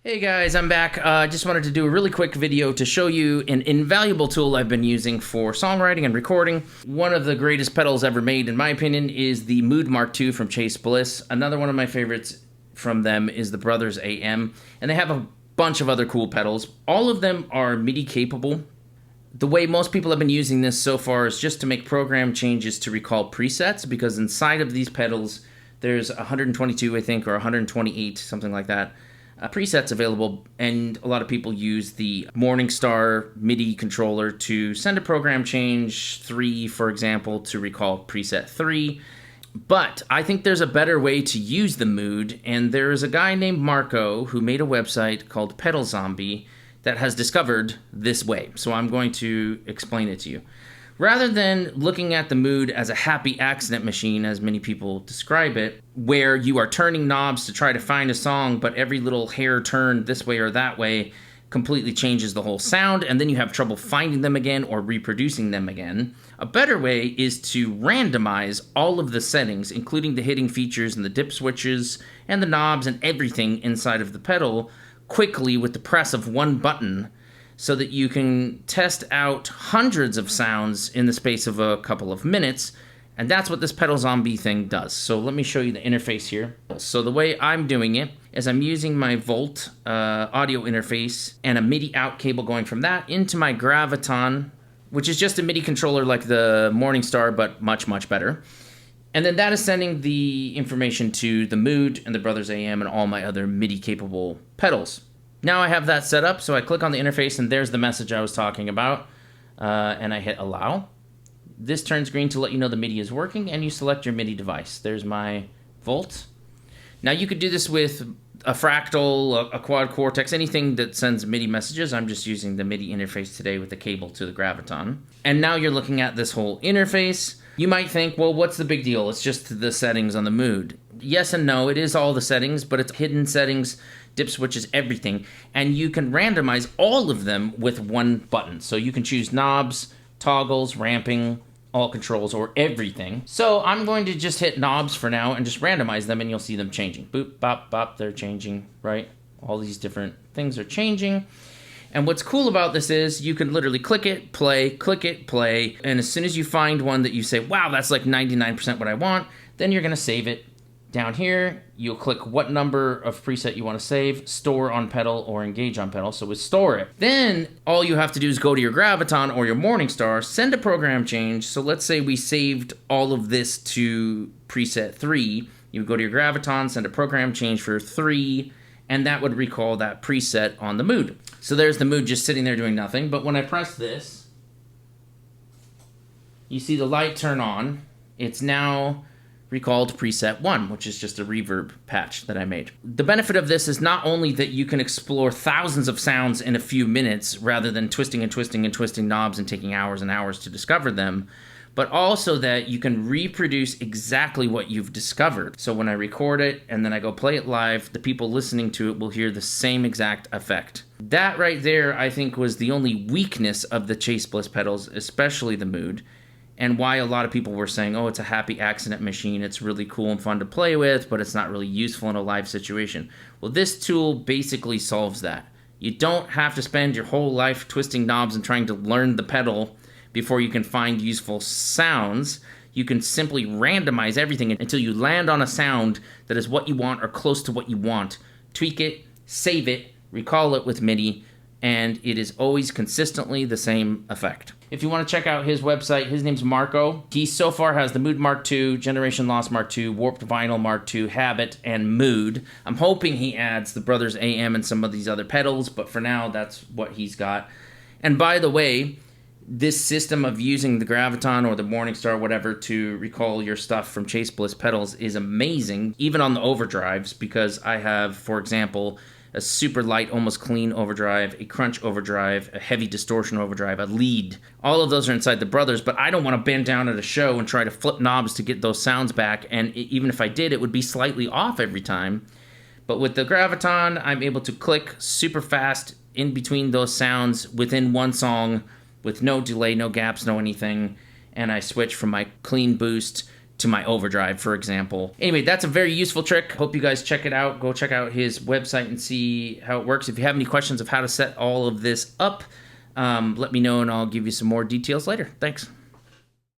Hey guys, I'm back. I just wanted to do a really quick video to show you an invaluable tool I've been using for songwriting and recording. One of the greatest pedals ever made, in my opinion, is the Mood Mk2 from Bliss. Another one of my favorites from them is the Brothers AM, and they have a bunch of other cool pedals. All of them are MIDI capable. The way most people have been using this so far is just to make program changes to recall presets, because inside of these pedals, there's 122, I think, or 128, something like that. Presets available, and a lot of people use the Morningstar MIDI controller to send a program change 3, for example, to recall preset 3. But I think there's a better way to use the Mood, and there is a guy named Marco who made a website called Pedal Zombie that has discovered this way. So I'm going to explain it to you. Rather than looking at the Mood as a happy accident machine, as many people describe it, where you are turning knobs to try to find a song, but every little hair turned this way or that way completely changes the whole sound, and then you have trouble finding them again or reproducing them again, a better way is to randomize all of the settings, including the hitting features and the dip switches and the knobs and everything inside of the pedal, quickly with the press of one button, so that you can test out hundreds of sounds in the space of a couple of minutes, and that's what this Pedal Zombie thing does. So let me show you the interface here. So the way I'm doing it is I'm using my Volt audio interface and a MIDI out cable going from that into my Graviton, which is just a MIDI controller like the Morningstar, but much, much better. And then that is sending the information to the Mood and the Brothers AM and all my other MIDI-capable pedals. Now I have that set up, so I click on the interface, and there's the message I was talking about, and I hit Allow. This turns green to let you know the MIDI is working, and you select your MIDI device. There's my Volt. Now you could do this with a Fractal, a Quad Cortex, anything that sends MIDI messages. I'm just using the MIDI interface today with the cable to the Graviton. And now you're looking at this whole interface. You might think, well, what's the big deal? It's just the settings on the Mood. Yes and no, it is all the settings, but it's hidden settings, dip switches, everything. And you can randomize all of them with one button. So you can choose knobs, toggles, ramping, all controls, or everything. So I'm going to just hit knobs for now and just randomize them, and you'll see them changing. Boop, bop, bop, they're changing, right? All these different things are changing. And what's cool about this is you can literally click it, play, and as soon as you find one that you say, wow, that's like 99% what I want, then you're gonna save it. Down here, you'll click what number of preset you want to save, store on pedal, or engage on pedal, so we store it. Then, all you have to do is go to your Graviton or your Morningstar, send a program change. So let's say we saved all of this to preset 3. You would go to your Graviton, send a program change for 3, and that would recall that preset on the Mood. So there's the Mood just sitting there doing nothing, but when I press this, you see the light turn on. It's now recalled preset 1, which is just a reverb patch that I made. The benefit of this is not only that you can explore thousands of sounds in a few minutes rather than twisting and twisting and twisting knobs and taking hours and hours to discover them, but also that you can reproduce exactly what you've discovered. So when I record it and then I go play it live, the people listening to it will hear the same exact effect. That right there, I think, was the only weakness of the Bliss pedals, especially the Mood, and why a lot of people were saying, oh, it's a happy accident machine, it's really cool and fun to play with, but it's not really useful in a live situation. Well, this tool basically solves that. You don't have to spend your whole life twisting knobs and trying to learn the pedal before you can find useful sounds. You can simply randomize everything until you land on a sound that is what you want or close to what you want. Tweak it, save it, recall it with MIDI, and it is always consistently the same effect. If you want to check out his website, his name's Marco. He so far has the Mood Mk2, Generation Lost Mk2, Warped Vinyl Mk2, Habit, and Mood. I'm hoping he adds the Brothers AM and some of these other pedals, but for now, that's what he's got. And by the way, this system of using the Graviton or the Morningstar, whatever, to recall your stuff from Bliss pedals is amazing, even on the overdrives, because I have, for example, a super light, almost clean overdrive, a crunch overdrive, a heavy distortion overdrive, a lead. All of those are inside the Brothers, but I don't want to bend down at a show and try to flip knobs to get those sounds back, and even if I did, it would be slightly off every time. But with the Graviton, I'm able to click super fast in between those sounds within one song with no delay, no gaps, no anything, and I switch from my clean boost to my overdrive, for example. Anyway, that's a very useful trick. Hope you guys check it out. Go check out his website and see how it works. If you have any questions of how to set all of this up, let me know and I'll give you some more details later. Thanks.